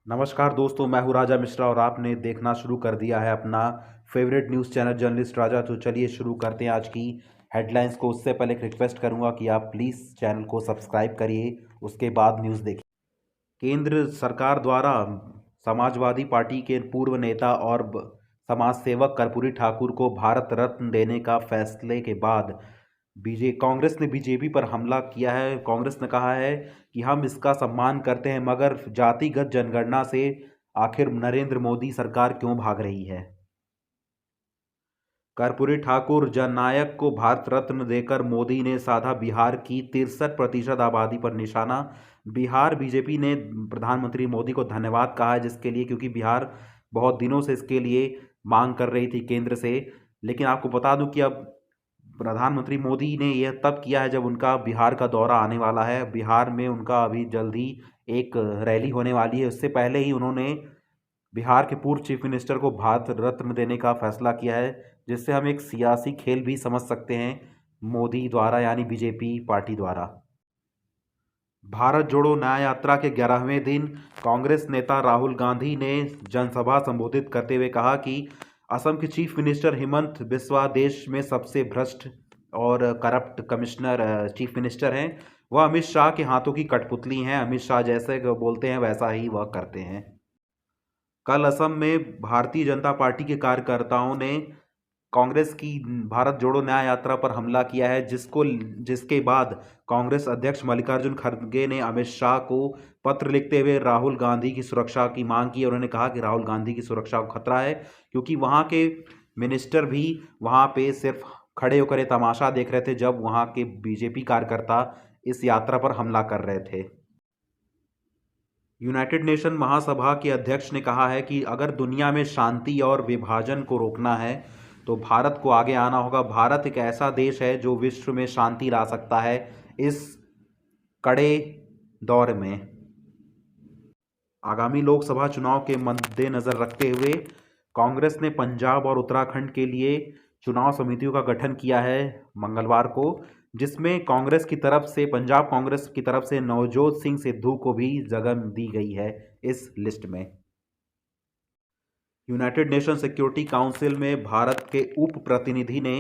नमस्कार दोस्तों, मैं हूं राजा मिश्रा और आपने देखना शुरू कर दिया है अपना फेवरेट न्यूज़ चैनल जर्नलिस्ट राजा। तो चलिए शुरू करते हैं आज की हेडलाइंस को। उससे पहले एक रिक्वेस्ट करूंगा कि आप प्लीज़ चैनल को सब्सक्राइब करिए, उसके बाद न्यूज़ देखिए। केंद्र सरकार द्वारा समाजवादी पार्टी के पूर्व नेता और समाज सेवक कर्पूरी ठाकुर को भारत रत्न देने का फैसले के बाद कांग्रेस ने बीजेपी पर हमला किया है। कांग्रेस ने कहा है कि हम इसका सम्मान करते हैं, मगर जातिगत जनगणना से आखिर नरेंद्र मोदी सरकार क्यों भाग रही है। कर्पूरी ठाकुर जननायक को भारत रत्न देकर मोदी ने साधा बिहार की 63% आबादी पर निशाना। बिहार बीजेपी ने प्रधानमंत्री मोदी को धन्यवाद कहा है, जिसके लिए, क्योंकि बिहार बहुत दिनों से इसके लिए मांग कर रही थी केंद्र से। लेकिन आपको बता दूं कि अब प्रधानमंत्री मोदी ने यह तब किया है जब उनका बिहार का दौरा आने वाला है। बिहार में उनका अभी जल्द ही एक रैली होने वाली है। उससे पहले ही उन्होंने बिहार के पूर्व चीफ मिनिस्टर को भारत रत्न देने का फैसला किया है, जिससे हम एक सियासी खेल भी समझ सकते हैं मोदी द्वारा, यानी बीजेपी पार्टी द्वारा। भारत जोड़ो न्याय यात्रा के 11वें दिन कांग्रेस नेता राहुल गांधी ने जनसभा संबोधित करते हुए कहा कि असम के चीफ मिनिस्टर हिमंत बिस्वा देश में सबसे भ्रष्ट और करप्ट कमिश्नर चीफ मिनिस्टर हैं। वह अमित शाह के हाथों की कठपुतली हैं। अमित शाह जैसे बोलते हैं वैसा ही वह करते हैं। कल असम में भारतीय जनता पार्टी के कार्यकर्ताओं ने कांग्रेस की भारत जोड़ो न्याय यात्रा पर हमला किया है, जिसके बाद कांग्रेस अध्यक्ष मल्लिकार्जुन खड़गे ने अमित शाह को पत्र लिखते हुए राहुल गांधी की सुरक्षा की मांग की। उन्होंने कहा कि राहुल गांधी की सुरक्षा को खतरा है, क्योंकि वहां के मिनिस्टर भी वहां पे सिर्फ खड़े होकर तमाशा देख रहे थे जब वहां के बीजेपी कार्यकर्ता इस यात्रा पर हमला कर रहे थे। यूनाइटेड नेशन महासभा के अध्यक्ष ने कहा है कि अगर दुनिया में शांति और विभाजन को रोकना है तो भारत को आगे आना होगा। भारत एक ऐसा देश है जो विश्व में शांति ला सकता है इस कड़े दौर में। आगामी लोकसभा चुनाव के मद्देनजर रखते हुए कांग्रेस ने पंजाब और उत्तराखंड के लिए चुनाव समितियों का गठन किया है मंगलवार को, जिसमें पंजाब कांग्रेस की तरफ से नवजोत सिंह सिद्धू को भी जगह दी गई है इस लिस्ट में। यूनाइटेड नेशन सिक्योरिटी काउंसिल में भारत के उप प्रतिनिधि ने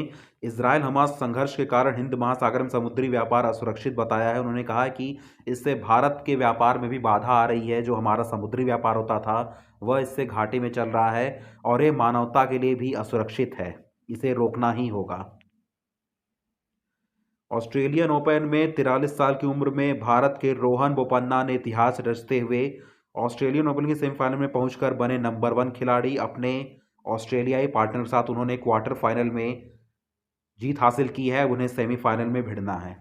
इजरायल हमास संघर्ष के कारण हिंद महासागर में समुद्री व्यापार असुरक्षित बताया है। उन्होंने कहा कि इससे भारत के व्यापार में भी बाधा आ रही है। जो हमारा समुद्री व्यापार होता था वह इससे घाटे में चल रहा है और ये मानवता के लिए भी असुरक्षित है, इसे रोकना ही होगा। ऑस्ट्रेलियन ओपन में 43 साल की उम्र में भारत के रोहन बोपन्ना ने इतिहास रचते हुए ऑस्ट्रेलियन ओपन के सेमीफाइनल में पहुंचकर बने नंबर 1 खिलाड़ी। अपने ऑस्ट्रेलियाई पार्टनर के साथ उन्होंने क्वार्टर फाइनल में जीत हासिल की है। उन्हें सेमीफाइनल में भिड़ना है।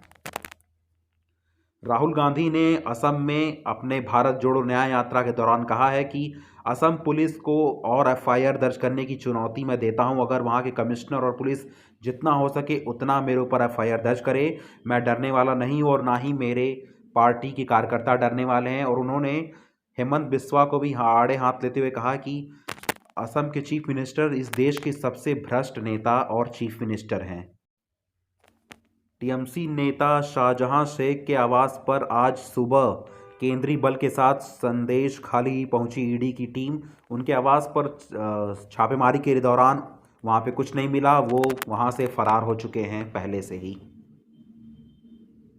राहुल गांधी ने असम में अपने भारत जोड़ो न्याय यात्रा के दौरान कहा है कि असम पुलिस को और एफआईआर दर्ज करने की चुनौती मैं देता हूं। अगर वहां के कमिश्नर और पुलिस जितना हो सके उतना मेरे ऊपर एफआईआर दर्ज करे, मैं डरने वाला नहीं हूं और ना ही मेरे पार्टी के कार्यकर्ता डरने वाले हैं। और उन्होंने हेमंत बिस्वा को भी आड़े हाथ लेते हुए कहा कि असम के चीफ मिनिस्टर इस देश के सबसे भ्रष्ट नेता और चीफ मिनिस्टर हैं। टीएमसी नेता शाहजहां शेख के आवास पर आज सुबह केंद्रीय बल के साथ संदेश खाली पहुंची ईडी की टीम। उनके आवास पर छापेमारी के दौरान वहां पे कुछ नहीं मिला। वो वहां से फरार हो चुके हैं पहले से ही।